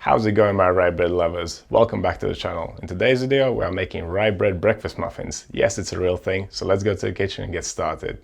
How's it going, my rye bread lovers? Welcome back to the channel. In today's video, we are making rye bread breakfast muffins. Yes, it's a real thing, so let's go to the kitchen and get started.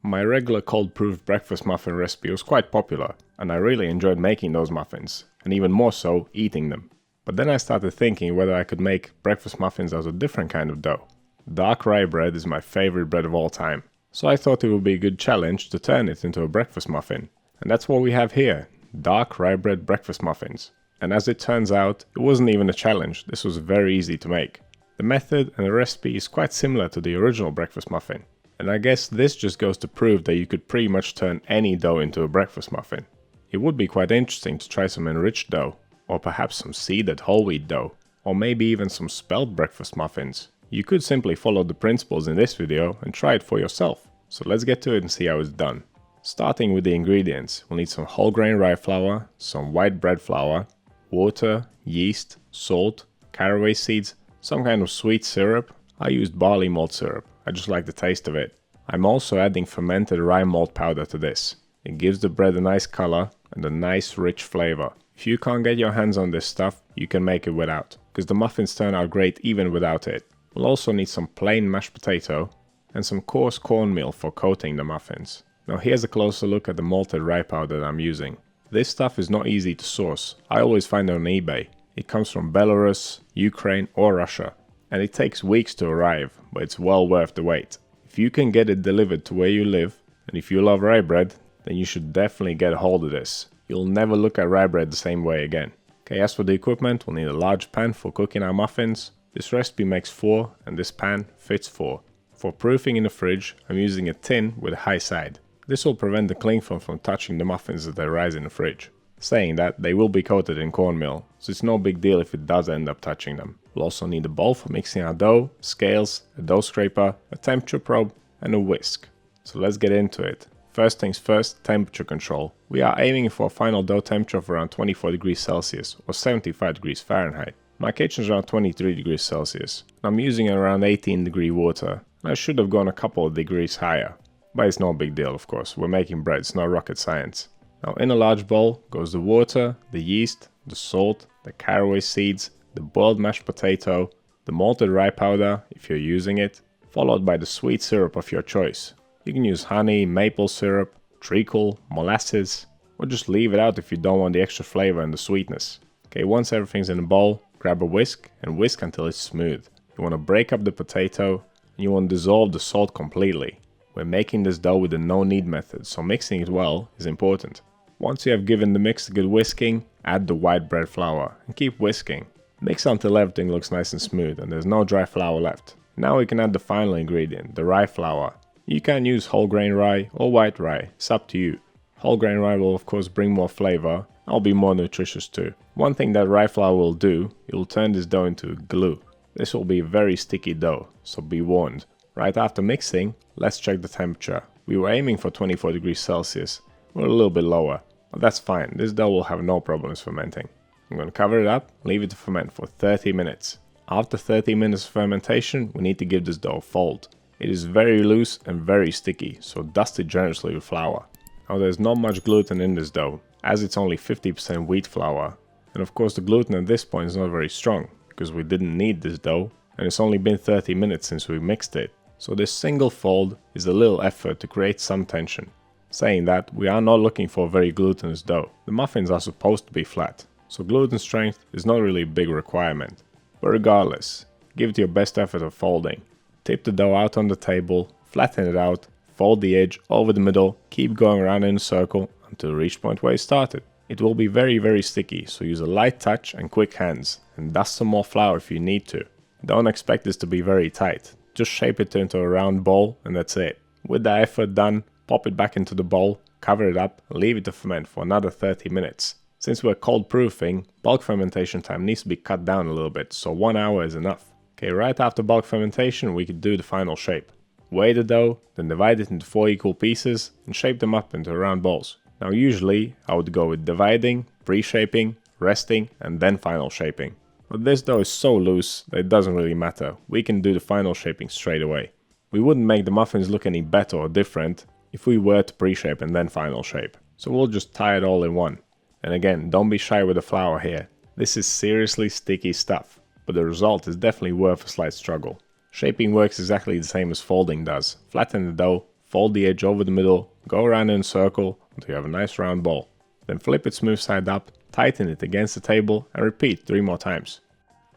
My regular cold-proof breakfast muffin recipe was quite popular, and I really enjoyed making those muffins, and even more so, eating them. But then I started thinking whether I could make breakfast muffins out of a different kind of dough. Dark rye bread is my favorite bread of all time, so I thought it would be a good challenge to turn it into a breakfast muffin. And that's what we have here. Dark rye bread breakfast muffins. And as it turns out, it wasn't even a challenge, this was very easy to make. The method and the recipe is quite similar to the original breakfast muffin. And I guess this just goes to prove that you could pretty much turn any dough into a breakfast muffin. It would be quite interesting to try some enriched dough, or perhaps some seeded whole wheat dough, or maybe even some spelt breakfast muffins. You could simply follow the principles in this video and try it for yourself. So let's get to it and see how it's done. Starting with the ingredients, we'll need some whole grain rye flour, some white bread flour, water, yeast, salt, caraway seeds, some kind of sweet syrup. I used barley malt syrup, I just like the taste of it. I'm also adding fermented rye malt powder to this. It gives the bread a nice color and a nice rich flavor. If you can't get your hands on this stuff, you can make it without, because the muffins turn out great even without it. We'll also need some plain mashed potato and some coarse cornmeal for coating the muffins. Now here's a closer look at the malted rye powder that I'm using. This stuff is not easy to source. I always find it on eBay. It comes from Belarus, Ukraine or Russia, and it takes weeks to arrive, but it's well worth the wait. If you can get it delivered to where you live, and if you love rye bread, then you should definitely get a hold of this. You'll never look at rye bread the same way again. Okay, as for the equipment, we'll need a large pan for cooking our muffins. This recipe makes 4 and this pan fits 4. For proofing in the fridge, I'm using a tin with a high side. This will prevent the cling film from touching the muffins as they rise in the fridge. Saying that, they will be coated in cornmeal, so it's no big deal if it does end up touching them. We'll also need a bowl for mixing our dough, scales, a dough scraper, a temperature probe and a whisk. So let's get into it. First things first, temperature control. We are aiming for a final dough temperature of around 24 degrees Celsius or 75 degrees Fahrenheit. My kitchen is around 23 degrees Celsius. I'm using around 18 degree water. I should have gone a couple of degrees higher. But it's no big deal, of course. We're making bread, it's not rocket science. Now in a large bowl goes the water, the yeast, the salt, the caraway seeds, the boiled mashed potato, the malted rye powder if you're using it, followed by the sweet syrup of your choice. You can use honey, maple syrup, treacle, molasses, or just leave it out if you don't want the extra flavor and the sweetness. Okay, once everything's in the bowl, grab a whisk and whisk until it's smooth. You want to break up the potato and you want to dissolve the salt completely. We're making this dough with the no-knead method, so mixing it well is important. Once you have given the mix a good whisking, add the white bread flour and keep whisking. Mix until everything looks nice and smooth and there's no dry flour left. Now we can add the final ingredient, the rye flour. You can use whole grain rye or white rye, it's up to you. Whole grain rye will of course bring more flavor, and will be more nutritious too. One thing that rye flour will do, it will turn this dough into glue. This will be a very sticky dough, so be warned. Right after mixing, let's check the temperature. We were aiming for 24 degrees Celsius. We're a little bit lower, but that's fine. This dough will have no problems fermenting. I'm going to cover it up, leave it to ferment for 30 minutes. After 30 minutes of fermentation, we need to give this dough a fold. It is very loose and very sticky, so dust it generously with flour. Now there's not much gluten in this dough, as it's only 50% wheat flour. And of course the gluten at this point is not very strong, because we didn't knead this dough, and it's only been 30 minutes since we mixed it. So this single fold is a little effort to create some tension. Saying that, we are not looking for a very glutinous dough. The muffins are supposed to be flat, so gluten strength is not really a big requirement. But regardless, give it your best effort of folding. Tip the dough out on the table, flatten it out, fold the edge over the middle, keep going around in a circle until you reach the point where you started. It will be very sticky, so use a light touch and quick hands, and dust some more flour if you need to. Don't expect this to be very tight. Just shape it into a round bowl and that's it. With the effort done, pop it back into the bowl, cover it up and leave it to ferment for another 30 minutes. Since we're cold proofing, bulk fermentation time needs to be cut down a little bit, so 1 hour is enough. Okay, right after bulk fermentation we could do the final shape. Weigh the dough, then divide it into 4 equal pieces and shape them up into round balls. Now usually I would go with dividing, pre-shaping, resting and then final shaping. But this dough is so loose that it doesn't really matter. We can do the final shaping straight away. We wouldn't make the muffins look any better or different if we were to pre-shape and then final shape. So we'll just tie it all in one. And again, don't be shy with the flour here. This is seriously sticky stuff, but the result is definitely worth a slight struggle. Shaping works exactly the same as folding does. Flatten the dough, fold the edge over the middle, go around in a circle until you have a nice round ball. Then flip it smooth side up, tighten it against the table and repeat 3 more times.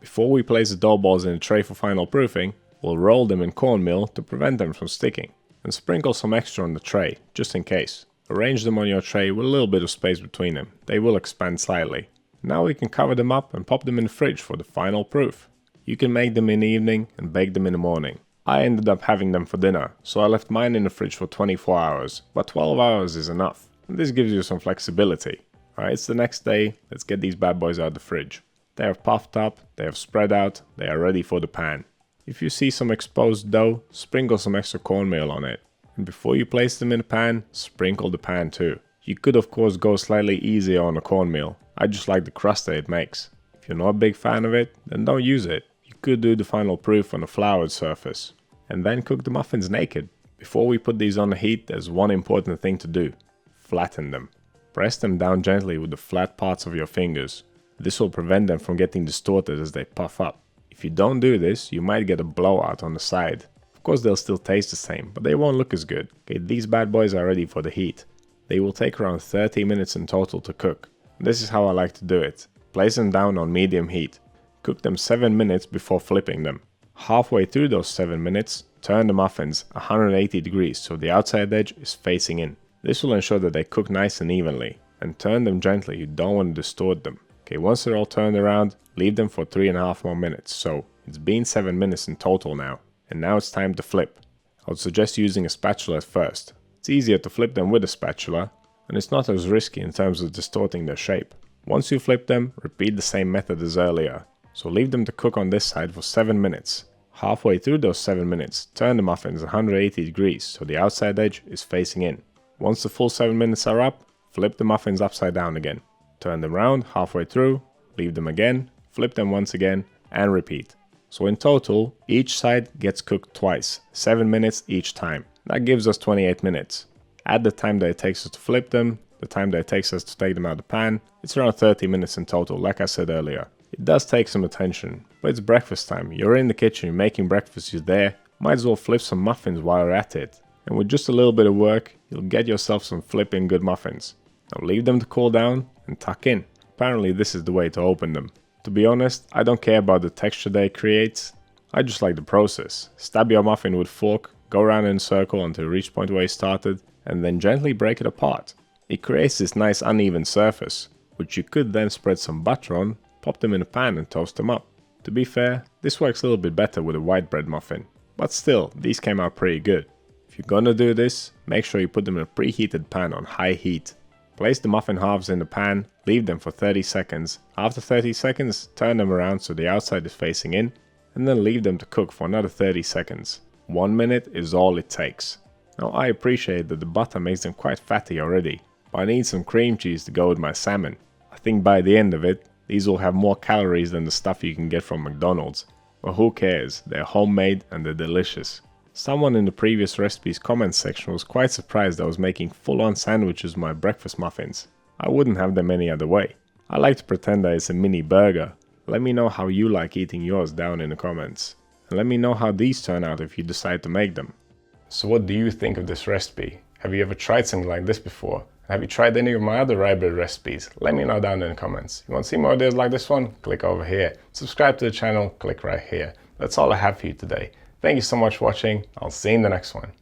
Before we place the dough balls in a tray for final proofing, we'll roll them in cornmeal to prevent them from sticking. And sprinkle some extra on the tray, just in case. Arrange them on your tray with a little bit of space between them. They will expand slightly. Now we can cover them up and pop them in the fridge for the final proof. You can make them in the evening and bake them in the morning. I ended up having them for dinner, so I left mine in the fridge for 24 hours, but 12 hours is enough. And this gives you some flexibility. Alright, it's the next day, let's get these bad boys out of the fridge. They have puffed up, they have spread out, they are ready for the pan. If you see some exposed dough, sprinkle some extra cornmeal on it. And before you place them in the pan, sprinkle the pan too. You could of course go slightly easier on the cornmeal. I just like the crust that it makes. If you're not a big fan of it, then don't use it. You could do the final proof on a floured surface. And then cook the muffins naked. Before we put these on the heat, there's one important thing to do. Flatten them. Press them down gently with the flat parts of your fingers. This will prevent them from getting distorted as they puff up. If you don't do this, you might get a blowout on the side. Of course they'll still taste the same, but they won't look as good. Okay, these bad boys are ready for the heat. They will take around 30 minutes in total to cook. This is how I like to do it. Place them down on medium heat. Cook them 7 minutes before flipping them. Halfway through those 7 minutes, turn the muffins 180 degrees so the outside edge is facing in. This will ensure that they cook nice and evenly. And turn them gently, you don't want to distort them. Okay, once they're all turned around, leave them for 3.5 more minutes. So it's been 7 minutes in total now. And now it's time to flip. I would suggest using a spatula at first. It's easier to flip them with a spatula, and it's not as risky in terms of distorting their shape. Once you flip them, repeat the same method as earlier. So leave them to cook on this side for 7 minutes. Halfway through those 7 minutes, turn the muffins 180 degrees so the outside edge is facing in. Once the full 7 minutes are up, flip the muffins upside down again. Turn them round halfway through, leave them again, flip them once again, and repeat. So in total, each side gets cooked twice, 7 minutes each time. That gives us 28 minutes. Add the time that it takes us to flip them, the time that it takes us to take them out of the pan. It's around 30 minutes in total, like I said earlier. It does take some attention, but it's breakfast time. You're in the kitchen, you're making breakfast, you're there. Might as well flip some muffins while you're at it. And with just a little bit of work, you'll get yourself some flipping good muffins. Now leave them to cool down and tuck in. Apparently this is the way to open them. To be honest, I don't care about the texture that it creates. I just like the process. Stab your muffin with a fork, go around in a circle until you reach the point where you started, and then gently break it apart. It creates this nice uneven surface, which you could then spread some butter on, pop them in a pan and toast them up. To be fair, this works a little bit better with a white bread muffin. But still, these came out pretty good. If you're gonna do this, make sure you put them in a preheated pan on high heat. Place the muffin halves in the pan, leave them for 30 seconds. After 30 seconds, turn them around so the outside is facing in, and then leave them to cook for another 30 seconds. 1 minute is all it takes. Now I appreciate that the butter makes them quite fatty already, but I need some cream cheese to go with my salmon. I think by the end of it, these will have more calories than the stuff you can get from McDonald's. But who cares, they're homemade and they're delicious. Someone in the previous recipes comments section was quite surprised I was making full-on sandwiches with my breakfast muffins. I wouldn't have them any other way. I like to pretend that it's a mini burger. Let me know how you like eating yours down in the comments. And let me know how these turn out if you decide to make them. So what do you think of this recipe? Have you ever tried something like this before? Have you tried any of my other rye bread recipes? Let me know down in the comments. You want to see more videos like this one? Click over here. Subscribe to the channel, click right here. That's all I have for you today. Thank you so much for watching. I'll see you in the next one.